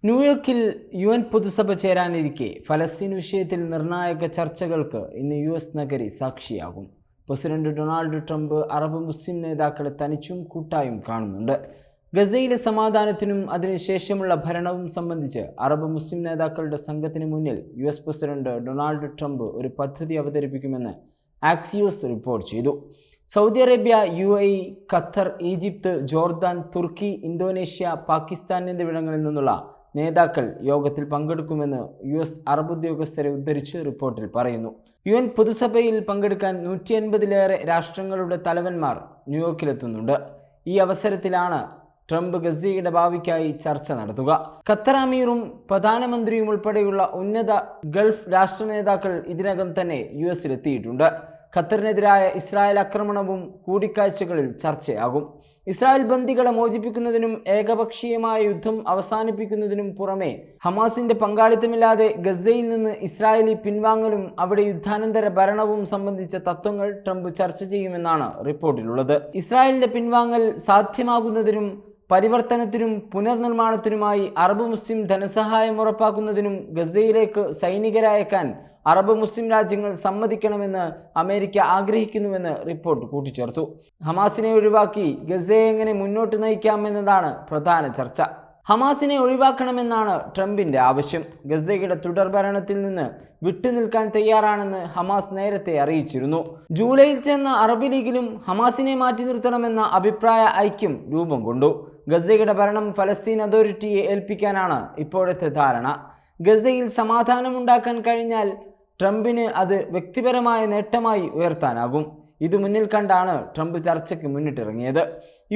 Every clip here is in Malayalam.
ന്യൂയോർക്കിൽ UN പൊതുസഭ ചേരാനിരിക്കെ ഫലസ്തീൻ വിഷയത്തിൽ നിർണായക ചർച്ചകൾക്ക് ഇന്ന് US നഗരി സാക്ഷിയാകും. President Donald Trump Arab Muslim നേതാക്കളെ തനിച്ചും കൂട്ടായും കാണുന്നുണ്ട്. ഗസയിലെ സമാധാനത്തിനും അതിനുശേഷമുള്ള ഭരണവും സംബന്ധിച്ച് അറബ് മുസ്ലിം നേതാക്കളുടെ സംഘത്തിന് മുന്നിൽ US പ്രസിഡന്റ് ഡൊണാൾഡ് ട്രംപ് ഒരു പദ്ധതി അവതരിപ്പിക്കുമെന്ന് ആക്സിയോസ് റിപ്പോർട്ട് ചെയ്തു. Saudi Arabia, UAE, Qatar, Egypt, Jordan, തുർക്കി, ഇന്തോനേഷ്യ, പാകിസ്ഥാൻ എന്നിവിടങ്ങളിൽ നിന്നുള്ള നേതാക്കൾ യോഗത്തിൽ പങ്കെടുക്കുമെന്ന് US അറബ് ഉദ്യോഗസ്ഥരെ ഉദ്ധരിച്ച് റിപ്പോർട്ടിൽ പറയുന്നു. UN പൊതുസഭയിൽ പങ്കെടുക്കാൻ 180-ലേറെ രാഷ്ട്രങ്ങളുടെ തലവന്മാർ ന്യൂയോർക്കിലെത്തുന്നുണ്ട്. ഈ അവസരത്തിലാണ് ട്രംപ് ഗസയുടെ ഭാവിക്കായി ചർച്ച നടത്തുക. ഖത്തർ അമീറും പ്രധാനമന്ത്രിയും ഉൾപ്പെടെയുള്ള ഉന്നത ഗൾഫ് രാഷ്ട്ര നേതാക്കൾ ഇതിനകം തന്നെ US-ലെത്തിയിട്ടുണ്ട്. ഖത്തറിനെതിരായ ഇസ്രായേൽ ആക്രമണവും കൂടിക്കാഴ്ചകളിൽ ചർച്ചയാകും. ഇസ്രായേൽ ബന്ദികളെ മോചിപ്പിക്കുന്നതിനും ഏകപക്ഷീയമായ യുദ്ധം അവസാനിപ്പിക്കുന്നതിനും പുറമെ ഹമാസിന്റെ പങ്കാളിത്തമില്ലാതെ ഗസയിൽ നിന്ന് ഇസ്രായേലി പിൻവാങ്ങലും അവിടെ യുദ്ധാനന്തര ഭരണവും സംബന്ധിച്ച തത്വങ്ങൾ ട്രംപ് ചർച്ച ചെയ്യുമെന്നാണ് റിപ്പോർട്ടിലുള്ളത്. ഇസ്രായേലിന്റെ പിൻവാങ്ങൽ സാധ്യമാകുന്നതിനും പരിവർത്തനത്തിനും പുനർനിർമ്മാണത്തിനുമായി അറബ് മുസ്ലിം ധനസഹായം ഉറപ്പാക്കുന്നതിനും ഗസയിലേക്ക് സൈനികരെ അയക്കാൻ അറബ് മുസ്ലിം രാജ്യങ്ങൾ സമ്മതിക്കണമെന്ന് അമേരിക്ക ആഗ്രഹിക്കുന്നുവെന്ന് റിപ്പോർട്ട് കൂട്ടിച്ചേർത്തു. ഹമാസിനെ ഒഴിവാക്കി ഗസയെ എങ്ങനെ മുന്നോട്ട് നയിക്കാമെന്നതാണ് പ്രധാന ചർച്ച. ഹമാസിനെ ഒഴിവാക്കണമെന്നാണ് ട്രംപിന്റെ ആവശ്യം. ഗസയുടെ തുടർഭരണത്തിൽ നിന്ന് വിട്ടുനിൽക്കാൻ തയ്യാറാണെന്ന് ഹമാസ് നേരത്തെ അറിയിച്ചിരുന്നു. ജൂലൈയിൽ ചേർന്ന അറബ് ലീഗിലും ഹമാസിനെ മാറ്റി നിർത്തണമെന്ന അഭിപ്രായ ഐക്യം രൂപം കൊണ്ടു. ഗസയുടെ ഭരണം ഫലസ്തീൻ അതോറിറ്റിയെ ഏൽപ്പിക്കാനാണ് ഇപ്പോഴത്തെ ധാരണ. ഗസയിൽ സമാധാനമുണ്ടാക്കാൻ കഴിഞ്ഞാൽ ട്രംപിന് അത് വ്യക്തിപരമായ നേട്ടമായി ഉയർത്താനാകും. ഇത് മുന്നിൽ കണ്ടാണ് ട്രംപ് ചർച്ചയ്ക്ക് മുന്നിട്ടിറങ്ങിയത്.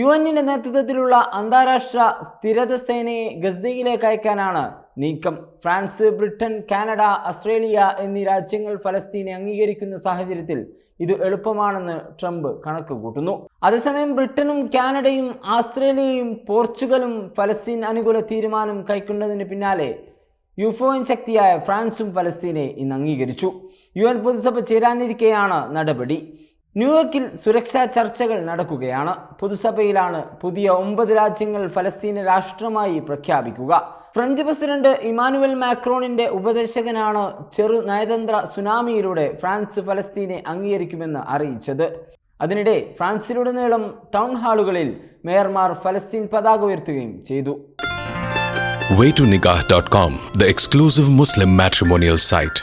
UN-ന്റെ നേതൃത്വത്തിലുള്ള അന്താരാഷ്ട്ര സ്ഥിരത സേനയെ ഗസയിലേക്ക് അയക്കാനാണ് നീക്കം. ഫ്രാൻസ്, ബ്രിട്ടൻ, കാനഡ, ഓസ്ട്രേലിയ എന്നീ രാജ്യങ്ങൾ ഫലസ്തീനെ അംഗീകരിക്കുന്ന സാഹചര്യത്തിൽ ഇത് എളുപ്പമാണെന്ന് ട്രംപ് കണക്ക് കൂട്ടുന്നു. അതേസമയം ബ്രിട്ടനും കാനഡയും ഓസ്ട്രേലിയയും പോർച്ചുഗലും ഫലസ്തീൻ അനുകൂല തീരുമാനം കൈക്കൊണ്ടതിന് പിന്നാലെ യുഫോൻ ശക്തിയായ ഫ്രാൻസും ഫലസ്തീനെ ഇന്ന് അംഗീകരിച്ചു. UN പൊതുസഭ ചേരാനിരിക്കെയാണ് നടപടി. ന്യൂയോർക്കിൽ സുരക്ഷാ ചർച്ചകൾ നടക്കുകയാണ്. പൊതുസഭയിലാണ് പുതിയ 9 രാജ്യങ്ങൾ ഫലസ്തീനെ രാഷ്ട്രമായി പ്രഖ്യാപിക്കുക. ഫ്രഞ്ച് പ്രസിഡന്റ് ഇമാനുവൽ മാക്രോണിന്റെ ഉപദേശകനാണ് ചെറു നയതന്ത്ര സുനാമിയിലൂടെ ഫ്രാൻസ് ഫലസ്തീനെ അംഗീകരിക്കുമെന്ന് അറിയിച്ചത്. അതിനിടെ ഫ്രാൻസിലുടനീളം ടൗൺ ഹാളുകളിൽ മേയർമാർ ഫലസ്തീൻ പതാക ഉയർത്തുകയും ചെയ്തു. Waytonikah.com, the exclusive Muslim matrimonial site.